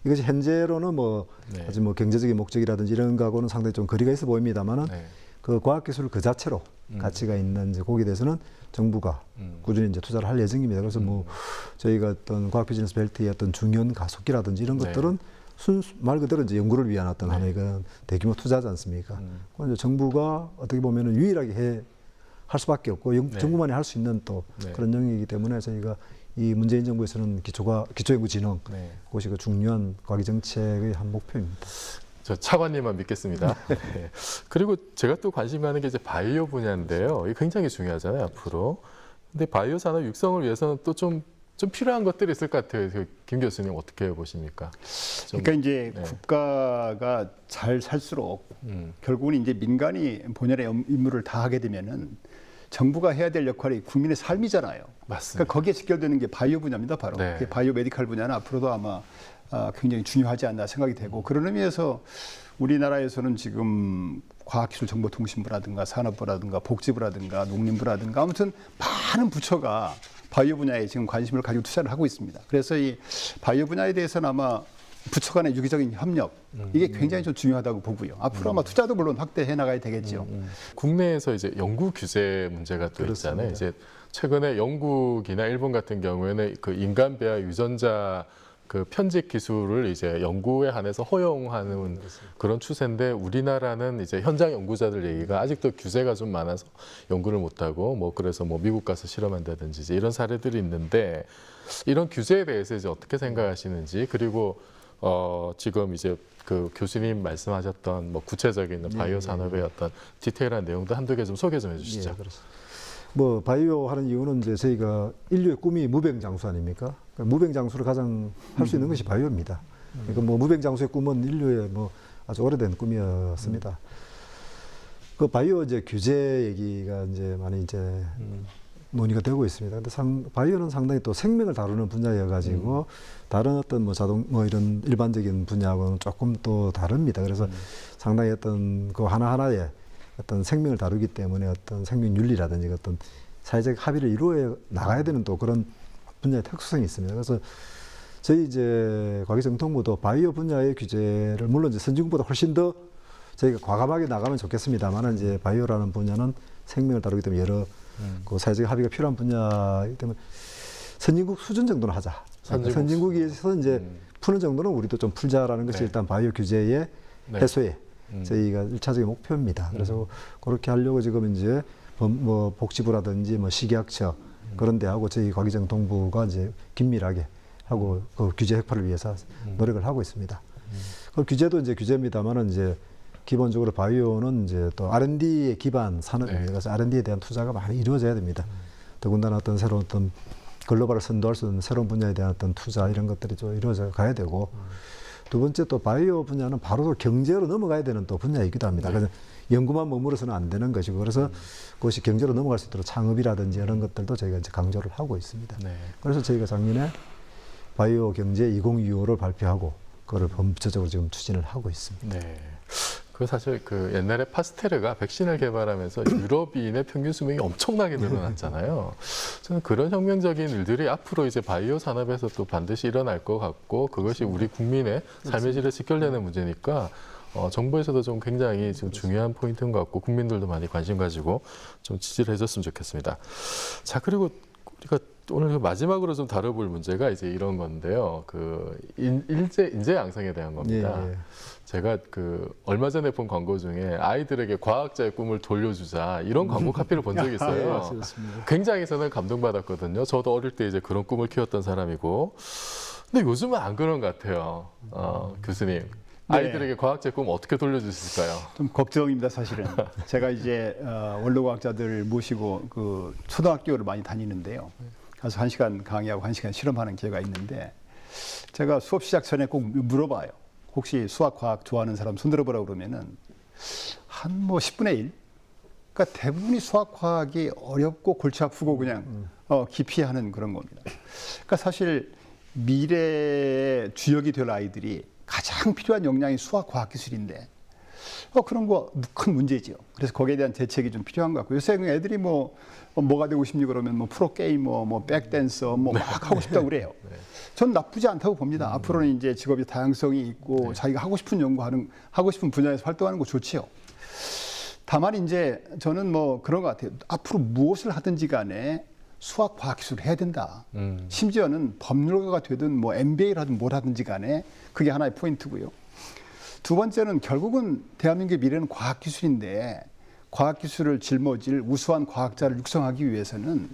이것이 현재로는 뭐 아주 뭐 경제적인 목적이라든지 이런 거하고는 상당히 좀 거리가 있어 보입니다만은 그 과학기술 그 자체로 가치가 있는 이제 거기에 대해서는 정부가 꾸준히 이제 투자를 할 예정입니다. 그래서 뭐 저희가 어떤 과학 비즈니스 벨트의 어떤 중요한 가속기라든지 이런 것들은 말 그대로 이제 연구를 위한 어떤 하나의 대규모 투자지 않습니까? 이제 정부가 어떻게 보면은 유일하게 할 수밖에 없고 정부만이 할 수 있는 또 그런 영역이기 때문에 저희가 이 문재인 정부에서는 기초연구진흥 그것이 그 중요한 과기 정책의 한 목표입니다. 저 차관님만 믿겠습니다. 네. 그리고 제가 또 관심 가는 게 이제 바이오 분야인데요. 이게 굉장히 중요하잖아요, 앞으로. 근데 바이오 산업 육성을 위해서는 또 좀 필요한 것들이 있을 것 같아요. 김 교수님 어떻게 보십니까? 그러니까 이제 국가가 잘 살수록 결국은 이제 민간이 본연의 임무를 다 하게 되면은 정부가 해야 될 역할이 국민의 삶이잖아요. 맞습니다. 그러니까 거기에 직결되는 게 바이오 분야입니다, 바로. 바이오 메디칼 분야는 앞으로도 아마 굉장히 중요하지 않나 생각이 되고 그런 의미에서 우리나라에서는 지금 과학기술정보통신부라든가 산업부라든가 복지부라든가 농림부라든가 아무튼 많은 부처가 바이오 분야에 지금 관심을 가지고 투자를 하고 있습니다. 그래서 이 바이오 분야에 대해서는 아마 부처 간의 유기적인 협력 이게 굉장히 좀 중요하다고 보고요. 앞으로 아마 투자도 물론 확대해 나가야 되겠죠. 국내에서 이제 연구 규제 문제가 또 있잖아요. 이제 최근에 영국이나 일본 같은 경우에는 그 인간 배아 유전자 그 편집 기술을 이제 연구에 한해서 허용하는 그런 추세인데 우리나라는 이제 현장 연구자들 얘기가 아직도 규제가 좀 많아서 연구를 못하고 뭐 그래서 뭐 미국 가서 실험한다든지 이제 이런 사례들이 있는데 이런 규제에 대해서 이제 어떻게 생각하시는지 그리고 지금 이제 그 교수님 말씀하셨던 뭐 구체적인 바이오 산업의 어떤 디테일한 내용도 한두 개 좀 소개 좀 해주시죠. 예, 그렇습니다. 뭐 바이오 하는 이유는 이제 저희가 인류의 꿈이 무병장수 아닙니까? 그러니까 무병장수를 가장 할 수 있는 것이 바이오입니다. 그러니까 뭐 무병장수의 꿈은 인류의 뭐 아주 오래된 꿈이었습니다. 그 바이오 이제 규제 얘기가 이제 많이 이제 논의가 되고 있습니다. 근데 바이오는 상당히 또 생명을 다루는 분야여 가지고 다른 어떤 뭐 자동 뭐 이런 일반적인 분야하고는 조금 또 다릅니다. 그래서 상당히 어떤 그 하나하나에 어떤 생명을 다루기 때문에 어떤 생명 윤리라든지 어떤 사회적 합의를 이루어 나가야 되는 또 그런 분야의 특수성이 있습니다. 그래서 저희 이제 과기정통부도 바이오 분야의 규제를 물론 이제 선진국보다 훨씬 더 저희가 과감하게 나가면 좋겠습니다만 이제 바이오라는 분야는 생명을 다루기 때문에 여러 그 사회적 합의가 필요한 분야이기 때문에 선진국 수준 정도는 하자. 선진국에서 이제 푸는 정도는 우리도 좀 풀자라는 것이 일단 바이오 규제의 해소에 저희가 1차적인 목표입니다. 그래서 그렇게 하려고 지금 이제 뭐 복지부라든지 뭐 식약처 그런 데하고 저희 과기정통부가 이제 긴밀하게 하고 그 규제 획파를 위해서 노력을 하고 있습니다. 그 규제도 이제 규제입니다만은 이제 기본적으로 바이오는 이제 또 R&D의 기반 산업입니다. 그래서 R&D에 대한 투자가 많이 이루어져야 됩니다. 더군다나 어떤 새로운 어떤 글로벌을 선도할 수 있는 새로운 분야에 대한 어떤 투자 이런 것들이 좀 이루어져 가야 되고 두 번째 또 바이오 분야는 바로 경제로 넘어가야 되는 또 분야이기도 합니다. 그래서 연구만 머물러서는 안 되는 것이고 그래서 그것이 경제로 넘어갈 수 있도록 창업이라든지 이런 것들도 저희가 이제 강조를 하고 있습니다. 그래서 저희가 작년에 바이오 경제 2025를 발표하고 그거를 범죄적으로 지금 추진을 하고 있습니다. 그 사실 그 옛날에 파스테르가 백신을 개발하면서 유럽인의 평균 수명이 엄청나게 늘어났잖아요. 저는 그런 혁명적인 일들이 앞으로 이제 바이오 산업에서 또 반드시 일어날 것 같고 그것이 우리 국민의 삶의 질에 직결되는 문제니까 정부에서도 좀 굉장히 지금 중요한 포인트인 것 같고 국민들도 많이 관심 가지고 좀 지지를 해줬으면 좋겠습니다. 자, 그리고 우리가 오늘 마지막으로 좀 다뤄볼 문제가 이제 이런 건데요. 그 인재 양성에 대한 겁니다. 제가 그 얼마 전에 본 광고 중에 아이들에게 과학자의 꿈을 돌려주자 이런 광고 카피를 본 적이 있어요. 굉장히 저는 감동받았거든요. 저도 어릴 때 이제 그런 꿈을 키웠던 사람이고. 근데 요즘은 안 그런 것 같아요. 교수님. 아이들에게 과학자의 꿈 어떻게 돌려주실까요? 좀 걱정입니다, 사실은. 제가 이제 원로과학자들 모시고 그 초등학교를 많이 다니는데요. 가서 1시간 강의하고 1시간 실험하는 기회가 있는데 제가 수업 시작 전에 꼭 물어봐요. 혹시 수학, 과학 좋아하는 사람 손 들어보라고 그러면은 한 뭐 10분의 1? 그러니까 대부분이 수학, 과학이 어렵고 골치 아프고 그냥 기피하는 그런 겁니다. 그러니까 사실 미래의 주역이 될 아이들이 가장 필요한 역량이 수학, 과학 기술인데 그런 거 큰 문제죠. 그래서 거기에 대한 대책이 좀 필요한 것 같고 요새 애들이 뭐가 되고 싶니 그러면 뭐 프로게이머, 뭐 백댄서 뭐 막 하고 싶다고 그래요. 전 나쁘지 않다고 봅니다. 앞으로는 이제 직업의 다양성이 있고 자기가 하고 싶은 하고 싶은 분야에서 활동하는 거 좋지요. 다만 이제 저는 뭐 그런 것 같아요. 앞으로 무엇을 하든지 간에 수학, 과학 기술을 해야 된다. 심지어는 법률가가 되든 뭐 MBA를 하든 뭘 하든지 간에 그게 하나의 포인트고요. 두 번째는 결국은 대한민국의 미래는 과학 기술인데 과학 기술을 짊어질 우수한 과학자를 육성하기 위해서는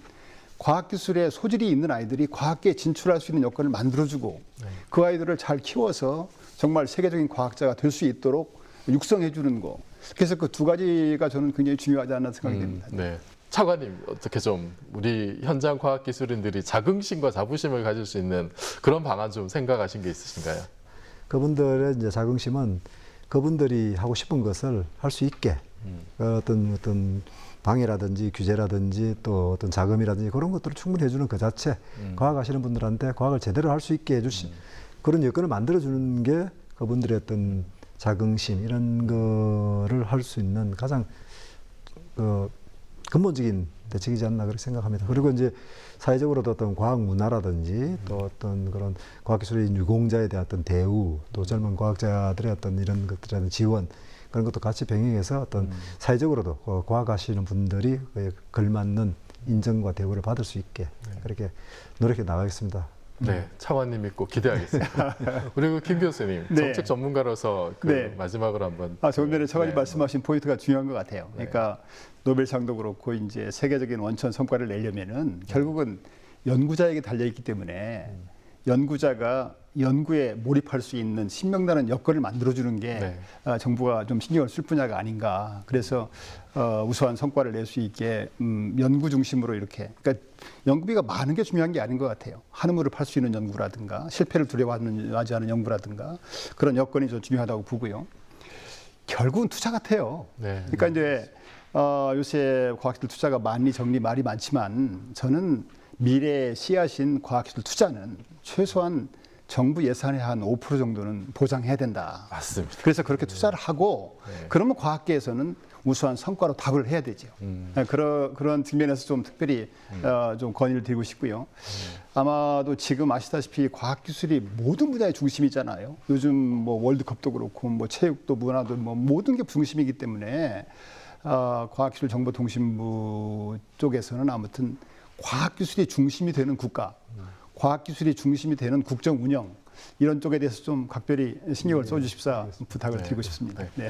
과학 기술에 소질이 있는 아이들이 과학계에 진출할 수 있는 여건을 만들어주고 그 아이들을 잘 키워서 정말 세계적인 과학자가 될 수 있도록 육성해 주는 거. 그래서 그 두 가지가 저는 굉장히 중요하지 않나 생각이 됩니다. 차관님, 어떻게 좀 우리 현장 과학기술인들이 자긍심과 자부심을 가질 수 있는 그런 방안 좀 생각하신 게 있으신가요? 그분들의 이제 자긍심은 그분들이 하고 싶은 것을 할 수 있게 어떤 방해라든지 규제라든지 또 어떤 자금이라든지 그런 것들을 충분히 해주는 그 자체 과학하시는 분들한테 과학을 제대로 할 수 있게 해주신 그런 여건을 만들어주는 게 그분들의 어떤 자긍심 이런 거를 할 수 있는 가장 근본적인 대책이지 않나 그렇게 생각합니다. 그리고 이제 사회적으로도 어떤 과학 문화라든지 또 어떤 그런 과학기술의 유공자에 대한 어떤 대우 또 젊은 과학자들의 어떤 이런 것들에 대한 지원 그런 것도 같이 병행해서 어떤 사회적으로도 과학하시는 분들이 걸맞는 인정과 대우를 받을 수 있게 그렇게 노력해 나가겠습니다. 네, 차관님 믿고 기대하겠습니다. 그리고 김 교수님, 정책 전문가로서 마지막으로 한번. 조금 전에 차관님 말씀하신 포인트가 중요한 것 같아요. 그러니까 노벨상도 그렇고 이제 세계적인 원천 성과를 내려면은 결국은 연구자에게 달려 있기 때문에 연구자가 연구에 몰입할 수 있는 신명나는 여건을 만들어주는 게 정부가 좀 신경을 쓸 분야가 아닌가. 그래서 우수한 성과를 낼 수 있게 연구 중심으로 이렇게. 그러니까 연구비가 많은 게 중요한 게 아닌 것 같아요. 한우물을 팔 수 있는 연구라든가 실패를 두려워하지 않은 연구라든가 그런 여건이 좀 중요하다고 보고요. 결국은 투자 같아요. 그러니까 이제 요새 과학기술 투자가 말이 많지만 저는 미래의 씨앗인 과학기술 투자는 최소한 정부 예산의 한 5% 정도는 보장해야 된다. 맞습니다. 그래서 그렇게 투자를 하고 그러면 과학계에서는 우수한 성과로 답을 해야 되죠. 그런 측면에서 좀 특별히 좀 건의를 드리고 싶고요. 아마도 지금 아시다시피 과학기술이 모든 분야의 중심이잖아요. 요즘 뭐 월드컵도 그렇고 뭐 체육도 문화도 뭐 모든 게 중심이기 때문에 과학기술정보통신부 쪽에서는 아무튼 과학기술이 중심이 되는 국가, 과학기술이 중심이 되는 국정운영 이런 쪽에 대해서 좀 각별히 신경을 써주십사 부탁을 드리고 싶습니다. 네.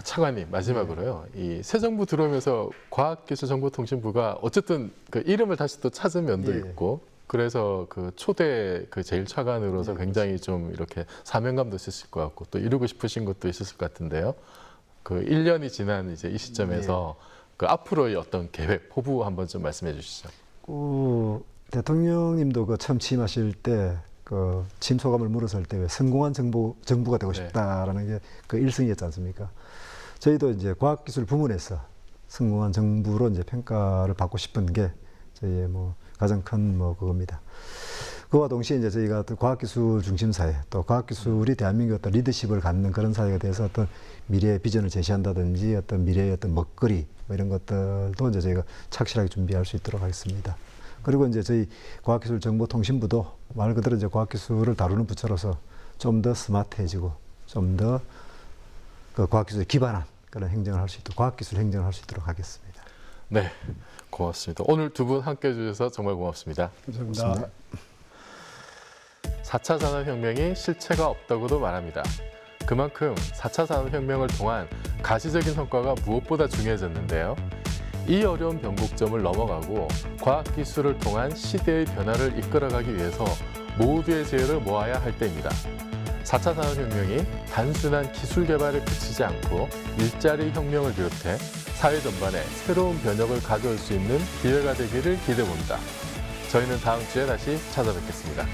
차관님 마지막으로요. 이 새 정부 들어오면서 과학기술정보통신부가 어쨌든 그 이름을 다시 또 찾은 면도 있고 그래서 그 초대 그 제1차관으로서 굉장히 좀 이렇게 사명감도 있으실 것 같고 또 이루고 싶으신 것도 있으실 것 같은데요. 그 1년이 지난 이제 이 시점에서 그 앞으로의 어떤 계획, 포부 한번 좀 말씀해 주시죠. 대통령님도 그 처음 취임하실 때 그 취임 소감을 물었을 때 왜 성공한 정부가 되고 싶다라는 게 그 일성이었지 않습니까? 저희도 이제 과학기술 부문에서 성공한 정부로 이제 평가를 받고 싶은 게 저희의 뭐 가장 큰 뭐 그겁니다. 그와 동시에 이제 저희가 어떤 과학기술 중심 사회, 또 과학기술이 대한민국 어떤 리더십을 갖는 그런 사회가 돼서 어떤 미래의 비전을 제시한다든지 어떤 미래의 어떤 먹거리 뭐 이런 것들도 이제 저희가 착실하게 준비할 수 있도록 하겠습니다. 그리고 이제 저희 과학기술정보통신부도 말 그대로 이제 과학기술을 다루는 부처로서 좀 더 스마트해지고 좀 더 그 과학기술에 기반한 그런 행정을 할 수 있도록 과학기술 행정을 할 수 있도록 하겠습니다. 네, 고맙습니다. 오늘 두 분 함께해 주셔서 정말 고맙습니다. 감사합니다. 4차 산업혁명이 실체가 없다고도 말합니다. 그만큼 4차 산업혁명을 통한 가시적인 성과가 무엇보다 중요해졌는데요. 이 어려운 변곡점을 넘어가고 과학기술을 통한 시대의 변화를 이끌어가기 위해서 모두의 지혜를 모아야 할 때입니다. 4차 산업혁명이 단순한 기술 개발에 그치지 않고 일자리 혁명을 비롯해 사회 전반에 새로운 변혁을 가져올 수 있는 기회가 되기를 기대해봅니다. 저희는 다음 주에 다시 찾아뵙겠습니다.